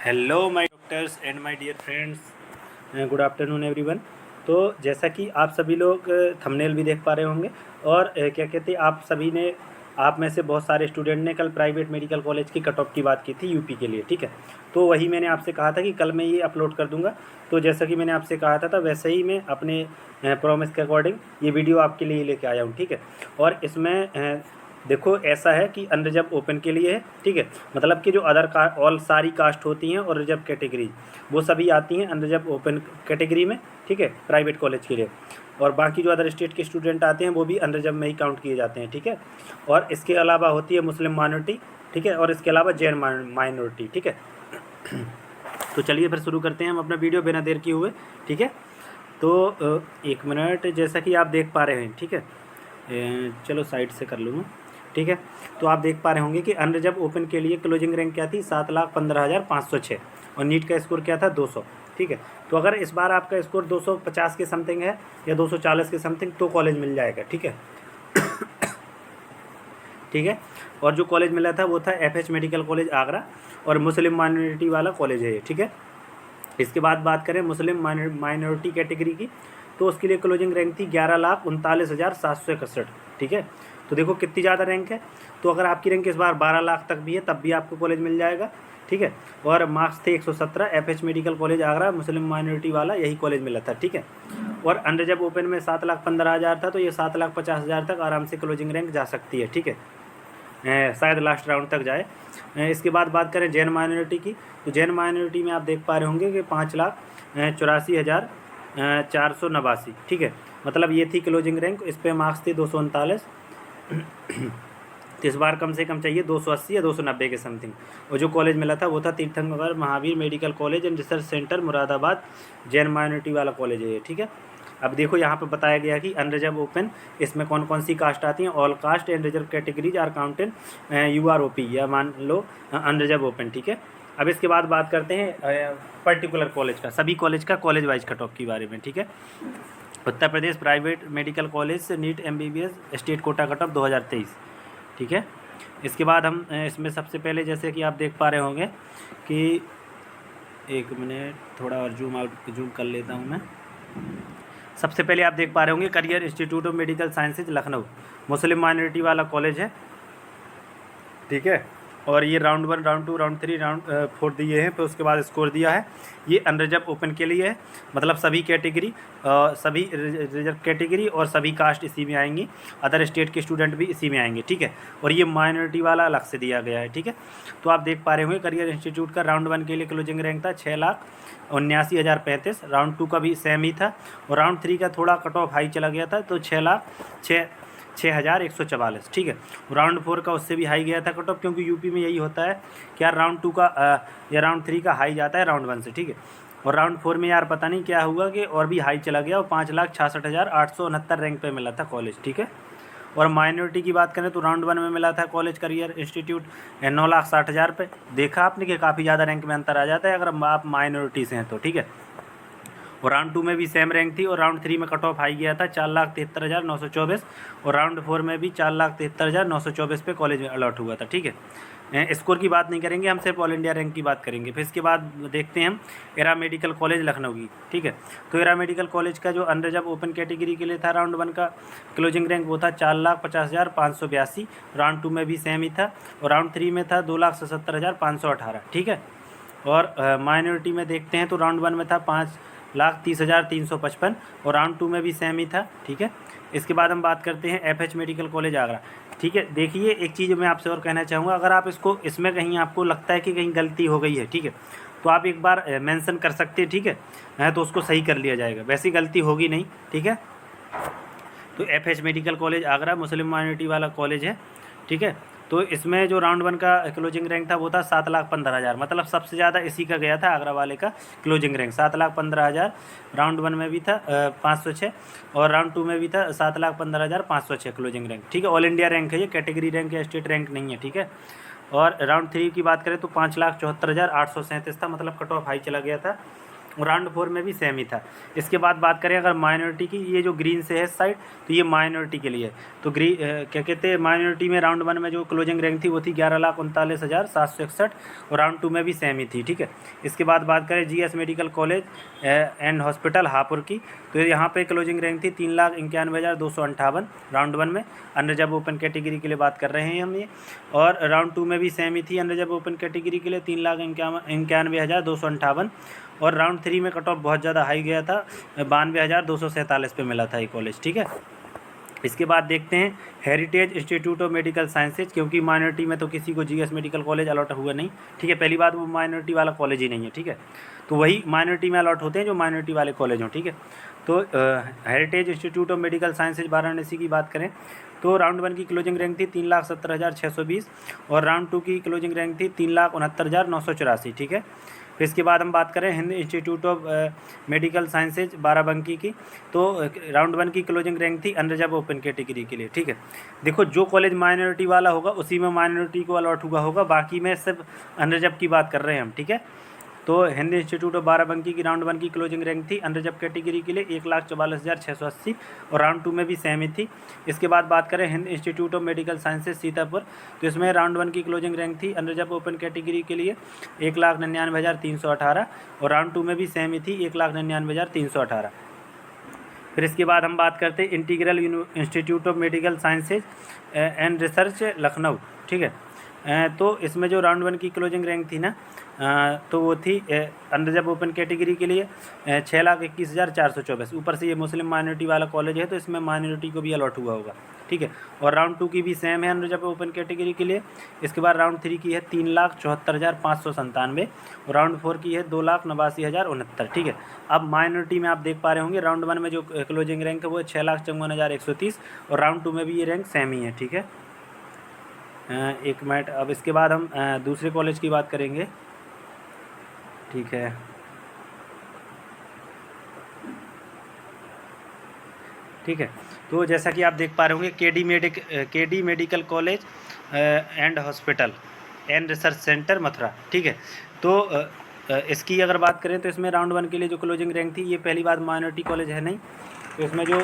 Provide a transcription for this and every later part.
Hello my doctors and my dear friends, good afternoon everyone. तो जैसा कि आप सभी लोग थंबनेल भी देख पा रहे होंगे और क्या कहते हैं, आप में से बहुत सारे स्टूडेंट ने कल प्राइवेट मेडिकल कॉलेज की कट ऑफ की बात की थी यूपी के लिए, ठीक है। तो वही मैंने आपसे कहा था कि कल मैं ये अपलोड कर दूंगा। तो जैसा कि मैंने आपसे कहा था वैसे ही मैं अपने प्रॉमिस के अकॉर्डिंग ये वीडियो आपके लिए लेके आया हूँ, ठीक है। और इसमें देखो ऐसा है कि अनरिजर्व ओपन के लिए है, ठीक है। मतलब कि जो अदर कास्ट ऑल सारी कास्ट होती हैं और रिजर्व कैटेगरी वो सभी आती हैं अनरिजर्व ओपन कैटेगरी में, ठीक है, प्राइवेट कॉलेज के लिए। और बाकी जो अदर स्टेट के स्टूडेंट आते हैं वो भी अनरिजर्व में ही काउंट किए जाते हैं, ठीक है। और इसके अलावा होती है मुस्लिम माइनॉरिटी, ठीक है, और इसके अलावा जैन माइनॉरिटी, ठीक है। तो चलिए फिर शुरू करते हैं हम अपना वीडियो बिना देर किए हुए, ठीक है। तो एक मिनट, जैसा कि आप देख पा रहे हैं, ठीक है। चलो साइड से कर लूँगा, ठीक है। तो आप देख पा रहे होंगे कि अनरिजर्व ओपन के लिए क्लोजिंग रैंक क्या थी, 7,15,506 और नीट का स्कोर क्या था, 200, ठीक है। तो अगर इस बार आपका स्कोर 250 के समथिंग है या 240 के समथिंग तो कॉलेज मिल जाएगा, ठीक है। ठीक है। और जो कॉलेज मिला था वो था FH मेडिकल कॉलेज आगरा और मुस्लिम माइनॉरिटी वाला कॉलेज है ये, ठीक है। इसके बाद बात करें मुस्लिम माइनॉरिटी कैटेगरी की, तो उसके लिए क्लोजिंग रैंक थी 11,39,761, ठीक है। तो देखो कितनी ज़्यादा रैंक है। तो अगर आपकी रैंक इस बार 12 लाख तक भी है तब भी आपको कॉलेज मिल जाएगा, ठीक है। और मार्क्स थे 117, FH मेडिकल कॉलेज आगरा मुस्लिम माइनॉरिटी वाला यही कॉलेज मिला था, ठीक है। और अनरिजर्व ओपन में 7,15,000 था, तो ये 7,50,000 तक आराम से क्लोजिंग रैंक जा सकती है, ठीक है। शायद लास्ट राउंड तक जाए। इसके बाद बात करें जैन माइनॉरिटी की, तो जैन माइनॉरिटी में आप देख पा रहे होंगे कि 5,84,489, ठीक है। मतलब ये थी क्लोजिंग रैंक, इस पर मार्क्स थे 239। तो इस बार कम से कम चाहिए 280 या 290 के समथिंग। और जो कॉलेज मिला था वो था तीर्थंकर Mahavir medical college and research centre Moradabad, Jain minority वाला कॉलेज है ये, ठीक है। अब देखो यहाँ पे बताया गया कि अनरिजर्व ओपन, इसमें कौन कौन सी कास्ट आती हैं, all caste and reserve categories are counted UROP, या मान लो अनरिजर्व ओपन, ठीक है। अब इसके बाद बात करते हैं पर्टिकुलर कॉलेज का, सभी कॉलेज का कॉलेज वाइज कट ऑफ के बारे में, ठीक है। Uttar Pradesh private medical college से NEET MBBS state quota cut off 2023, ठीक है। इसके बाद हम इसमें सबसे पहले जैसे कि आप देख पा रहे होंगे कि एक मिनट थोड़ा और जूम कर लेता हूँ मैं। सबसे पहले आप देख पा रहे होंगे career institute of medical Sciences Lucknow, Muslim minority वाला कॉलेज है, ठीक है। और ये राउंड 1, राउंड 2, राउंड 3, राउंड 4 दिए हैं, फिर उसके बाद स्कोर दिया है। ये अनरिजर्व ओपन के लिए है, मतलब सभी कैटेगरी, सभी रिजर्व कैटेगरी और सभी कास्ट इसी में आएंगी, अदर स्टेट के स्टूडेंट भी इसी में आएंगे, ठीक है। और ये माइनॉरिटी वाला अलग से दिया गया है, ठीक है। तो आप देख पा रहे होंगे करियर इंस्टीट्यूट का राउंड 1 के लिए क्लोजिंग रैंक था 6,79,035, राउंड 2 का भी सेम ही था, और राउंड 3 का थोड़ा कट ऑफ हाई चला गया था, तो 6,0144, ठीक है। राउंड 4 का उससे भी हाई गया था कट ऑफ, क्योंकि यूपी में यही होता है कि यार राउंड 2 का या राउंड 3 का हाई जाता है राउंड 1 से, ठीक है। और राउंड 4 में यार पता नहीं क्या हुआ कि और भी हाई चला गया और 5,66,869 रैंक पे मिला था कॉलेज, ठीक है। और माइनॉरिटी की बात करें तो राउंड 1 में मिला था कॉलेज करियर इंस्टीट्यूट 9,60,000 पे। देखा आपने कि काफ़ी ज़्यादा रैंक में अंतर आ जाता है अगर आप माइनॉरिटी से हैं तो, ठीक है। और राउंड 2 में भी सेम रैंक थी, और राउंड 3 में कट ऑफ हाई गया था 4,73,924, और राउंड 4 में भी 4,73,924 पे कॉलेज में अलॉट हुआ था, ठीक है। स्कोर की बात नहीं करेंगे हम, सिर्फ ऑल इंडिया रैंक की बात करेंगे। फिर इसके बाद देखते हैं हम एरा मेडिकल कॉलेज लखनऊ की, ठीक है। तो एरा मेडिकल कॉलेज का जो अनरिजर्व ओपन कैटेगरी के लिए था राउंड 1 का क्लोजिंग रैंक वो था 4,50,582, राउंड 2 में भी सेम ही था, और राउंड 3 में था 2,77,518, ठीक है। और माइनॉरिटी में देखते हैं तो राउंड 1 में था 5,30,355, और राउंड 2 में भी सेम ही था, ठीक है। इसके बाद हम बात करते हैं FH मेडिकल कॉलेज आगरा, ठीक है। देखिए एक चीज़ मैं आपसे और कहना चाहूँगा, अगर आप इसमें कहीं आपको लगता है कि कहीं गलती हो गई है, ठीक है, तो आप एक बार मेंशन कर सकते हैं, ठीक है, तो उसको सही कर लिया जाएगा, वैसी गलती होगी नहीं, ठीक है। तो FH मेडिकल कॉलेज आगरा मुस्लिम माइनॉरिटी वाला कॉलेज है, ठीक है। तो इसमें जो राउंड 1 का क्लोजिंग रैंक था वो था 7,15,000, मतलब सबसे ज़्यादा इसी का गया था आगरा वाले का क्लोजिंग रैंक 7,15,000। राउंड 1 में भी था 506, और राउंड 2 में भी था 7,15,506 क्लोजिंग रैंक, ठीक है। ऑल इंडिया रैंक है ये, कैटेगरी रैंक या स्टेट रैंक नहीं है, ठीक है। और राउंड 3 की बात करें तो 5,74,837 था, मतलब कट ऑफ हाई चला गया था, और राउंड 4 में भी सेम ही था। इसके बाद बात करें अगर माइनॉरिटी की, ये जो ग्रीन से है साइड, तो ये माइनॉरिटी के लिए। तो क्या कहते हैं, माइनॉरिटी में राउंड 1 में जो क्लोजिंग रैंक थी वो थी 11,39,761 और राउंड 2 में भी सेम ही थी, ठीक है। इसके बाद बात करें GS medical college and hospital Hapur की, तो यहाँ पे क्लोजिंग रैंक थी 3,91,258 राउंड 1 में, अनरिजर्व ओपन कैटेगरी के लिए बात कर रहे हैं हम ये। और राउंड 2 में भी सेम ही थी अनरिजर्व ओपन कैटेगरी के लिए 3,91,258 और राउंड 3 में कट ऑफ बहुत ज़्यादा हाई गया था, 92,247 पे मिला था ये कॉलेज, ठीक है। इसके बाद देखते हैं heritage institute of medical sciences, क्योंकि माइनॉरिटी में तो किसी को GS मेडिकल कॉलेज अलॉट हुआ नहीं, ठीक है। पहली बात वो माइनॉरिटी वाला कॉलेज ही नहीं है, ठीक है। तो वही माइनॉरिटी में अलॉट होते हैं जो माइनॉरिटी वाले कॉलेज हों, ठीक है। तो heritage institute of medical sciences Varanasi की बात करें तो राउंड 1 की क्लोजिंग रैंक थी 3,70,620 और राउंड 2 की क्लोजिंग रैंक थी 3,69,984, ठीक है। फिर इसके बाद हम बात करें Hind institute of medical Sciences Barabanki की, तो राउंड 1 की क्लोजिंग रैंक थी अनरिजर्व ओपन कैटेगरी के लिए, ठीक है। देखो जो कॉलेज माइनॉरिटी वाला होगा उसी में माइनॉरिटी को अलॉट हुआ होगा, बाकी में सिर्फ अनरिजर्व की बात कर रहे हैं हम, ठीक है। तो हिंद इंस्टीट्यूट ऑफ बाराबंकी की राउंड 1 की क्लोजिंग रैंक थी अनरिजर्व कैटेगरी के लिए 1,44,680 और राउंड 2 में भी सेम ही थी। इसके बाद बात करें Hind institute of medical sciences Sitapur, तो इसमें राउंड 1 की क्लोजिंग रैंक थी अनरिजर्व ओपन कैटेगरी के लिए 1,99,318 और राउंड 2 में भी सेम ही थी 1,99,318। फिर इसके बाद हम बात करते हैं integral institute of medical sciences and research Lucknow, ठीक है। तो इसमें जो राउंड 1 की क्लोजिंग रैंक थी ना, तो वो थी अनरिजर्व ओपन कैटेगरी के लिए 6,21,424। ऊपर से ये मुस्लिम माइनॉरिटी वाला कॉलेज है तो इसमें माइनॉरिटी को भी अलॉट हुआ होगा, ठीक है। और राउंड 2 की भी सेम है अनरिजर्व ओपन कैटेगरी के लिए। इसके बाद राउंड 3 की है 3,74,597 और राउंड 4 की है 2,89,069, ठीक है। अब माइनॉरिटी में आप देख पा रहे होंगे राउंड 1 में जो क्लोजिंग रैंक है वो 6,54,130 और राउंड 2 में भी ये रैंक सेम ही है, ठीक है। एक मिनट, अब इसके बाद हम दूसरे कॉलेज की बात करेंगे, ठीक है। ठीक है, तो जैसा कि आप देख पा रहे होंगे KD medical college and hospital and research centre Mathura, ठीक है। तो इसकी अगर बात करें तो इसमें राउंड 1 के लिए जो क्लोजिंग रैंक थी, ये पहली बात माइनॉरिटी कॉलेज है नहीं, तो इसमें जो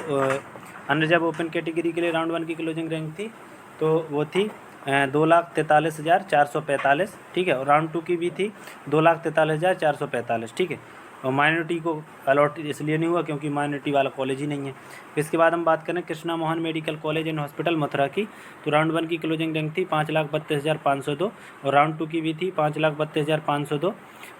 अनरिजर्व ओपन कैटेगरी के लिए राउंड 1 की क्लोजिंग रैंक थी तो वो थी 2,43,445, ठीक है। और राउंड 2 की भी थी 2,43,445, ठीक है। और माइनॉरिटी को अलॉट इसलिए नहीं हुआ क्योंकि माइनॉरिटी वाला कॉलेज ही नहीं है। इसके बाद हम बात करें Krishna Mohan medical college and hospital Mathura की, तो राउंड 1 की क्लोजिंग रैंक थी 5,32,502 और राउंड 2 की भी थी 5,32,502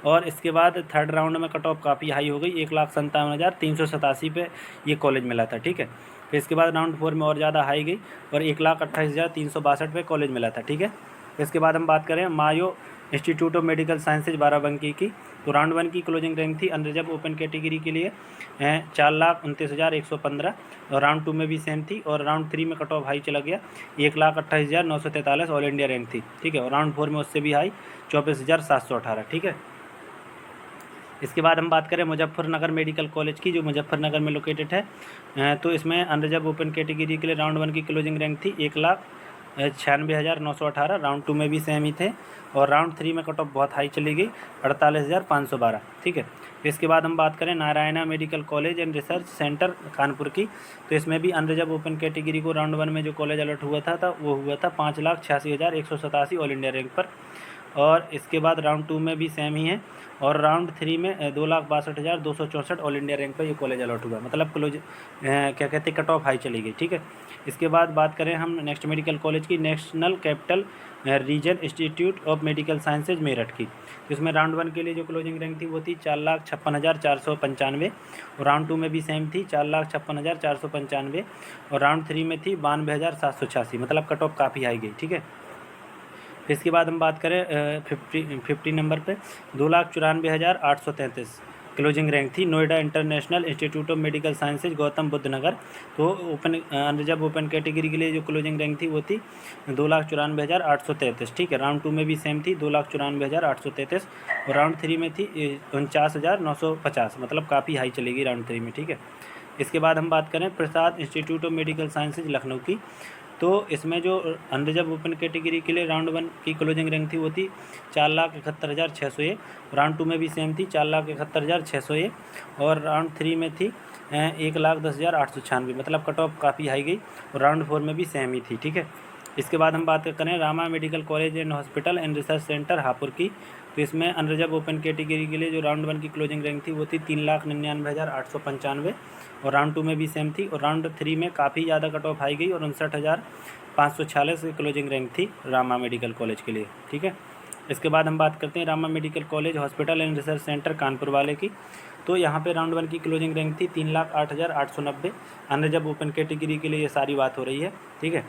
और इसके बाद थर्ड राउंड में कट ऑफ काफ़ी हाई हो गई, 1,57,387 पे ये कॉलेज मिला था, ठीक है। फिर इसके बाद राउंड 4 में और ज़्यादा हाई गई और 1,28,362 पे कॉलेज मिला था, ठीक है। इसके बाद हम बात करें Mayo Institute of medical Sciences Barabanki की, तो राउंड 1 की क्लोजिंग रैंक थी अनरिजर्व ओपन कैटेगरी के लिए 4,29,115 और राउंड 2 में भी सेम थी और राउंड 3 में कट ऑफ हाई चला गया 1,28,943 ऑल इंडिया रैंक थी, ठीक है। और राउंड 4 में उससे भी हाई 24,718, ठीक है। इसके बाद हम बात करें मुजफ्फरनगर मेडिकल कॉलेज की, जो मुजफ्फरनगर में लोकेटेड है, तो इसमें अनरिजर्व ओपन कैटेगरी के लिए राउंड 1 की क्लोजिंग रैंक थी 1,96,918, राउंड 2 में भी सेम ही थे और राउंड 3 में कट ऑफ बहुत हाई चली गई 48,512, ठीक है। इसके बाद हम बात करें Narayana medical college and research centre Kanpur की, तो इसमें भी अनरिजर्व ओपन कैटेगरी को राउंड 1 में जो कॉलेज अलॉट हुआ था वो हुआ था 5,86,187 ऑल इंडिया रैंक पर और इसके बाद राउंड 2 में भी सेम ही है और राउंड 3 में 2,62,264 ऑल इंडिया रैंक पर ये कॉलेज अलॉट हुआ, मतलब क्या कहते हैं कट ऑफ हाई चली गई, ठीक है। इसके बाद बात करें हम नेक्स्ट मेडिकल कॉलेज की, national capital region institute of medical sciences Meerut की, जिसमें राउंड 1 के लिए जो क्लोजिंग रैंक थी वो थी 4,56,495 और राउंड 2 में भी सेम थी 4,56,495 और राउंड 3 में थी 92,786, मतलब कट ऑफ काफ़ी हाई गई, ठीक है। इसके बाद हम बात करें 50 नंबर पे 2,94,833 क्लोजिंग रैंक थी Noida International Institute of medical Sciences Gautam Buddh Nagar, तो अनरिजर्व ओपन कैटेगरी के लिए जो क्लोजिंग रैंक थी वो थी 2,94,833, ठीक है। राउंड 2 में भी सेम थी 2,94,833 और राउंड 3 में थी 49,950, मतलब काफ़ी हाई चलेगी राउंड 3 में, ठीक है। इसके बाद हम बात करें Prasad Institute of medical Sciences Lucknow की, तो इसमें जो अनरिजर्व ओपन कैटेगरी के लिए राउंड 1 की क्लोजिंग रैंक थी वो थी 4,71,601। राउंड 2 में भी सेम थी 4,71,601 और राउंड 3 में थी 1,10,896। मतलब कट ऑफ काफ़ी हाई गई और राउंड 4 में भी सेम ही थी। ठीक है, इसके बाद हम बात करें Rama medical college and hospital and research centre Hapur की। तो इसमें अनरिजर्व ओपन कैटेगरी के लिए जो राउंड 1 की क्लोजिंग रैंक थी वो थी 3,99,895 और राउंड 2 में भी सेम थी और राउंड 3 में काफ़ी ज़्यादा कट ऑफ हाई गई और 59,546 की क्लोजिंग रैंक थी रामा मेडिकल कॉलेज के लिए। ठीक है, इसके बाद हम बात करते हैं Rama medical college hospital and research centre Kanpur वाले की। तो यहाँ पे राउंड 1 की क्लोजिंग रैंक थी 3,08,890। अनरिजर्व ओपन कैटेगरी के लिए ये सारी बात हो रही है। ठीक है,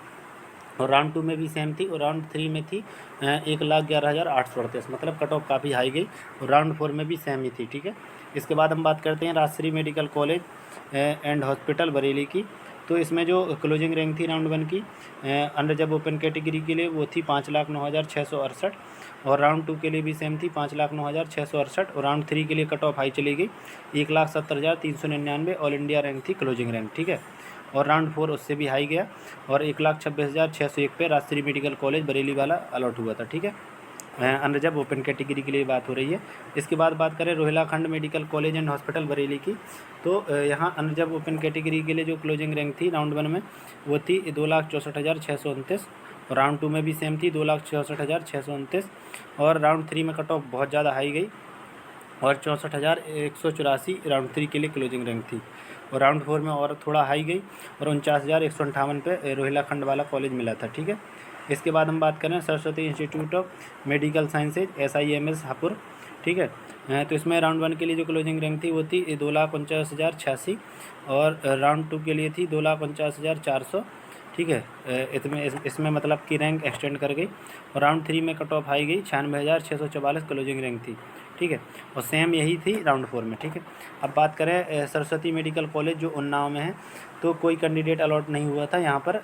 और राउंड 2 में भी सेम थी और राउंड 3 में थी 1,11,838। मतलब कट ऑफ काफ़ी हाई गई और राउंड 4 में भी सेम ही थी। ठीक है, इसके बाद हम बात करते हैं Rajshree medical college and hospital Bareilly की। तो इसमें जो क्लोजिंग रैंक थी राउंड 1 की अनरिजर्व ओपन कैटेगरी के लिए वो थी 5,09,668 और राउंड 2 के लिए भी सेम थी 5,09,668 और राउंड 3 के लिए कट ऑफ हाई चली गई 1,70,399 ऑल इंडिया रैंक थी क्लोजिंग रैंक। ठीक है, और राउंड 4 उससे भी हाई गया और 1,26,601 पे राजश्री मेडिकल कॉलेज बरेली वाला अलॉट हुआ था। ठीक है, अनरिजर्व ओपन कैटेगरी के लिए बात हो रही है। इसके बाद बात करें Rohilkhand Medical college and hospital Bareilly की। तो यहाँ अनरिजर्व ओपन कैटेगरी के लिए जो क्लोजिंग रैंक थी राउंड 1 में वो थी 2,64,629 और राउंड 2 में भी सेम थी 2,64,629 और राउंड 3 में कट ऑफ बहुत ज़्यादा हाई गई और 64,184 राउंड 3 के लिए क्लोजिंग रैंक थी और राउंड 4 में और थोड़ा हाई गई और 49,158 पे रोहिलाखंड वाला कॉलेज मिला था। ठीक है, इसके बाद हम बात करें Saraswati institute of medical sciences SIMS Hapur. ठीक है, तो इसमें राउंड 1 के लिए जो क्लोजिंग रैंक थी वो थी 2,49,086 और राउंड 2 के लिए थी 2,49,400। ठीक है, इसमें मतलब कि रैंक एक्सटेंड कर गई और राउंड 3 में कट ऑफ हाई गई 96,644 क्लोजिंग रैंक थी। ठीक है, और सेम यही थी राउंड 4 में। ठीक है, अब बात करें सरस्वती मेडिकल कॉलेज जो उन्नाव में है। तो कोई कैंडिडेट अलॉट नहीं हुआ था यहाँ पर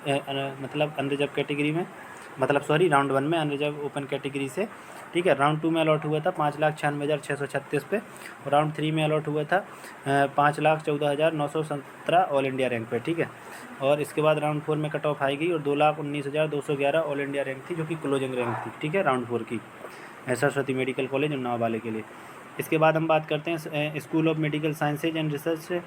मतलब अनरिजर्व कैटेगरी में, मतलब सॉरी राउंड 1 में अनरिजर्व ओपन कैटेगरी से। ठीक है, राउंड 2 में अलॉट हुआ था 5,96,636 पे और राउंड 3 में अलॉट हुआ था 5,14,917 ऑल इंडिया रैंक पे। ठीक है, और इसके बाद राउंड 4 में कट ऑफ आई गई और 2,19,211 ऑल इंडिया रैंक थी जो कि क्लोजिंग रैंक थी। ठीक है, राउंड 4 की सरस्वती मेडिकल कॉलेज उन्नाव वाले के लिए। इसके बाद हम बात करते हैं school of medical sciences and research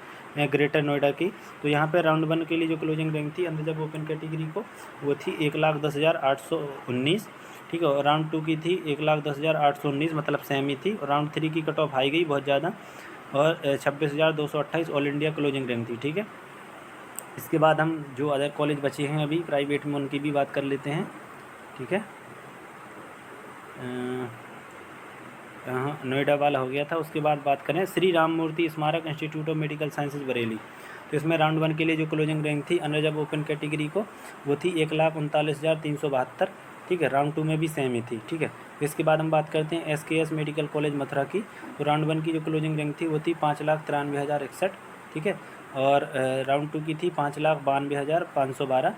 greater Noida की। तो यहाँ पे राउंड 1 के लिए जो क्लोजिंग रैंक थी अनरिजर्व ओपन कैटेगरी को वो थी 1,10,819। ठीक है, और राउंड 2 की थी 1,10,819 मतलब सेम ही थी और राउंड 3 की कट ऑफ हाई गई बहुत ज़्यादा और 26,228 ऑल इंडिया क्लोजिंग रैंक थी। ठीक है, इसके बाद हम जो अदर कॉलेज बचे हैं अभी प्राइवेट में उनकी भी बात कर लेते हैं। ठीक है, हाँ नोएडा वाला हो गया था। उसके बाद बात करें श्री राम मूर्ति स्मारक institute of medical sciences Bareilly. तो इसमें राउंड 1 के लिए जो क्लोजिंग रैंक थी अनरिजर्व ओपन कैटेगरी को वो थी 1,39,372। ठीक है, राउंड 2 में भी सेम ही थी। ठीक है, इसके बाद हम बात करते हैं SKS मेडिकल कॉलेज मथुरा की। तो राउंड 1 की जो क्लोजिंग रैंक थी वो थी 5,93,061। ठीक है, और राउंड 2 की थी 5,92,512।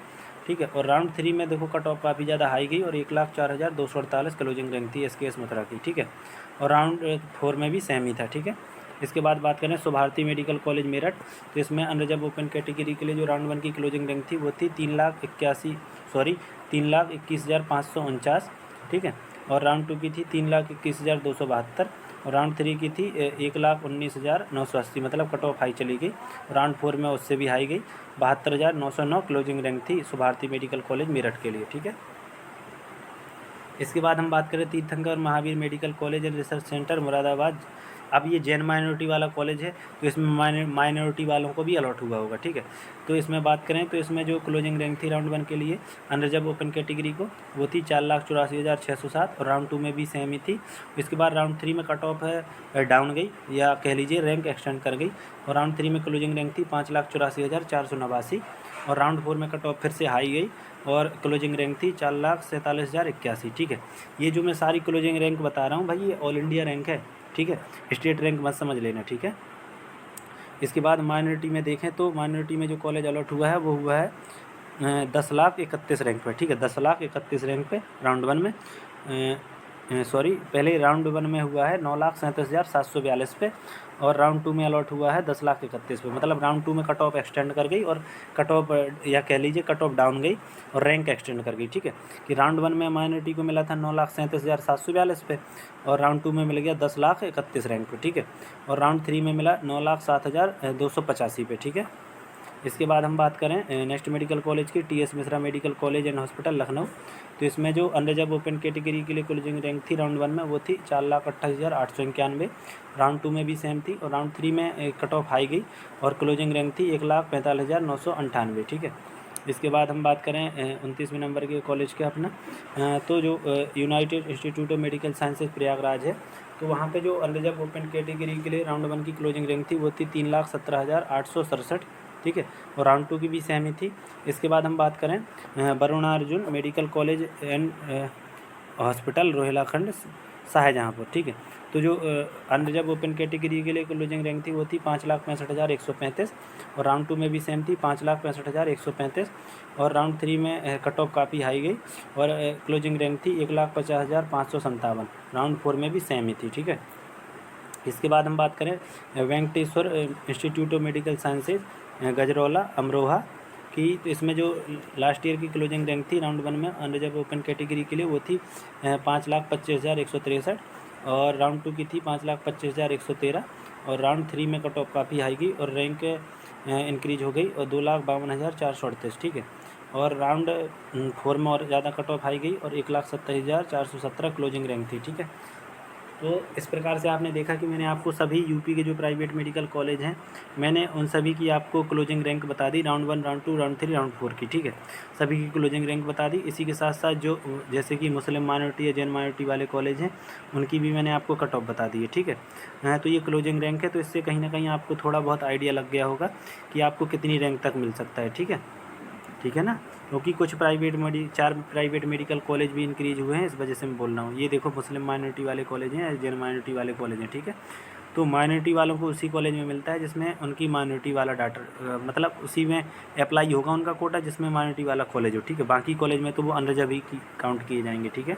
ठीक है, और राउंड 3 में देखो कट ऑफ काफ़ी ज़्यादा हाई गई और 1,04,248 क्लोजिंग रैंक थी SKS मथुरा की। ठीक है, और राउंड 4 में भी सेम ही था। ठीक है, इसके बाद बात करें सुभारती मेडिकल कॉलेज मेरठ। तो इसमें अनरिजर्व ओपन कैटेगरी के लिए जो राउंड 1 की क्लोजिंग रैंक थी वो थी 3,21,549। ठीक है, और राउंड 2 की थी 3,21,272 और राउंड 3 की थी 1,19,980। मतलब कट ऑफ हाई चली गई। राउंड 4 में उससे भी हाई गई 72,909 क्लोजिंग रैंक थी सुभारती मेडिकल कॉलेज मेरठ के लिए। ठीक है, इसके बाद हम बात करें तीर्थंकर Mahavir medical college and research centre Moradabad. अब ये जैन माइनॉरिटी वाला कॉलेज है तो इसमें माइनॉरिटी वालों को भी अलॉट हुआ होगा। ठीक है, तो इसमें बात करें तो इसमें जो क्लोजिंग रैंक थी राउंड 1 के लिए अनरिजर्व ओपन कैटेगरी को वो थी 4,84,607 और राउंड 2 में भी सेम ही थी। इसके बाद राउंड 3 में कट ऑफ है डाउन गई या कह लीजिए रैंक एक्सटेंड कर गई और राउंड 3 में क्लोजिंग रैंक थी 5,84,489 और राउंड 4 में कट ऑफ फिर से हाई गई और क्लोजिंग रैंक थी 4,47,081। ठीक है, ये जो मैं सारी क्लोजिंग रैंक बता रहा हूँ भाई ये ऑल इंडिया रैंक है। ठीक है, स्टेट रैंक मत समझ लेना। ठीक है, इसके बाद माइनॉरिटी में देखें तो माइनॉरिटी में जो कॉलेज अलॉट हुआ है वो हुआ है 10,31,000 रैंक पे। ठीक है, 10,31,000 रैंक पे राउंड 1 में सॉरी, पहले राउंड 1 में हुआ है 9,37,742 पे, और राउंड 2 में अलॉट हुआ है 10,31,000 पे। मतलब राउंड 2 में कट ऑफ एक्सटेंड कर गई, और कट ऑफ या कह लीजिए कट ऑफ डाउन गई और रैंक एक्सटेंड कर गई, ठीक है। कि राउंड 1 में माइनॉरिटी को मिला था 9,37,742 पे, और राउंड 2 में मिल गया 10,31,000 रैंक पे, ठीक है। और राउंड 3 में मिला 9,07,285 पे, ठीक है। इसके बाद हम बात करें नेक्स्ट मेडिकल कॉलेज की, T S Mishra medical college and hospital Lucknow. तो इसमें जो अनरिजर्व ओपन कैटेगरी के लिए क्लोजिंग रैंक थी राउंड 1 में वो थी 4,28,891। राउंड 2 में भी सेम थी, और राउंड 3 में कट ऑफ हाई गई और क्लोजिंग रैंक थी 1,45,998, ठीक है। इसके बाद हम बात करें 29वें नंबर के कॉलेज के अपना, तो जो United institute of medical sciences Prayagraj है, तो वहाँ पे जो अनरिजर्व ओपन कैटेगरी के लिए राउंड 1 की क्लोजिंग रैंक थी वो थी 3,17,867, ठीक है। और राउंड 2 की भी सेम ही थी। इसके बाद हम बात करें Varunarjun Medical college and Hospital Rohilkhand Shahjahanpur, ठीक है। तो जो अनरिजर्व ओपन कैटेगरी के लिए क्लोजिंग रैंक थी वो थी 5,65,135, और राउंड 2 में भी सेम थी 5,65,135, और राउंड 3 में कट ऑफ काफ़ी हाई गई और क्लोजिंग रैंक थी 1,50,557। राउंड 4 में भी सेम ही थी, ठीक है। इसके बाद हम बात करें Venkateshwara institute of medical sciences Gajraula Amroha की, तो इसमें जो लास्ट ईयर की क्लोजिंग रैंक थी राउंड 1 में अनरिजर्व ओपन कैटेगरी के लिए वो थी 5,25,163, और राउंड 2 की थी 5,25,113, और राउंड 3 में कट ऑफ काफ़ी हाई गई और रैंक इंक्रीज हो गई और 2,52,438, ठीक है। और राउंड 4 में और ज़्यादा कट ऑफ हाई गई और 1,27,417 क्लोजिंग रैंक थी, ठीक है। तो इस प्रकार से आपने देखा कि मैंने आपको सभी यूपी के जो प्राइवेट मेडिकल कॉलेज हैं, मैंने उन सभी की आपको क्लोजिंग रैंक बता दी, राउंड 1, राउंड 2, राउंड 3, राउंड 4 की, ठीक है। सभी की क्लोजिंग रैंक बता दी। इसी के साथ साथ जो जैसे कि मुस्लिम माइनॉरिटी या जैन माइनॉरिटी वाले कॉलेज हैं उनकी भी मैंने आपको कट ऑफ बता दी है, ठीक है। तो ये क्लोजिंग रैंक है, तो इससे कहीं ना कहीं आपको थोड़ा बहुत आइडिया लग गया होगा कि आपको कितनी रैंक तक मिल सकता है, ठीक है ना। क्योंकि कुछ 4 प्राइवेट मेडिकल कॉलेज भी इंक्रीज हुए हैं, इस वजह से मैं बोल रहा हूँ। ये देखो मुस्लिम माइनॉरिटी वाले कॉलेज हैं, जैन माइनॉरिटी वाले कॉलेज हैं, ठीक है। तो माइनॉरिटी वालों को उसी कॉलेज में मिलता है जिसमें उनकी माइनॉरिटी वाला डाटा मतलब उसी में अप्लाई होगा उनका कोटा जिसमें माइनॉरिटी वाला कॉलेज हो, ठीक है। बाकी कॉलेज में तो वो अनरिजर्व ही काउंट किए जाएंगे, ठीक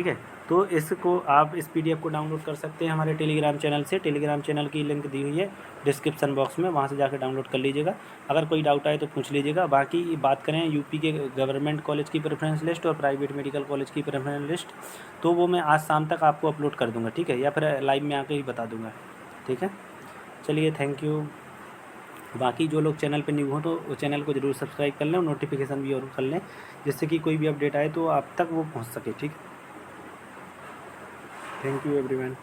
है। तो इसको आप इस PDF को डाउनलोड कर सकते हैं हमारे टेलीग्राम चैनल से। टेलीग्राम चैनल की लिंक दी हुई है डिस्क्रिप्शन बॉक्स में, वहाँ से जाकर डाउनलोड कर लीजिएगा। अगर कोई डाउट आए तो पूछ लीजिएगा। बाकी बात करें यूपी के गवर्नमेंट कॉलेज की प्रेफरेंस लिस्ट और प्राइवेट मेडिकल कॉलेज की प्रेफरेंस लिस्ट, तो वो मैं आज शाम तक आपको अपलोड कर दूँगा, ठीक है, या फिर लाइव में आके ही बता दूँगा, ठीक है। चलिए, थैंक यू। बाकी जो लोग चैनल पर न्यू हो तो चैनल को ज़रूर सब्सक्राइब कर लें और नोटिफिकेशन भी और कर लें, जिससे कि कोई भी अपडेट आए तो आप तक वो पहुँच सके, ठीक है। Thank you everyone.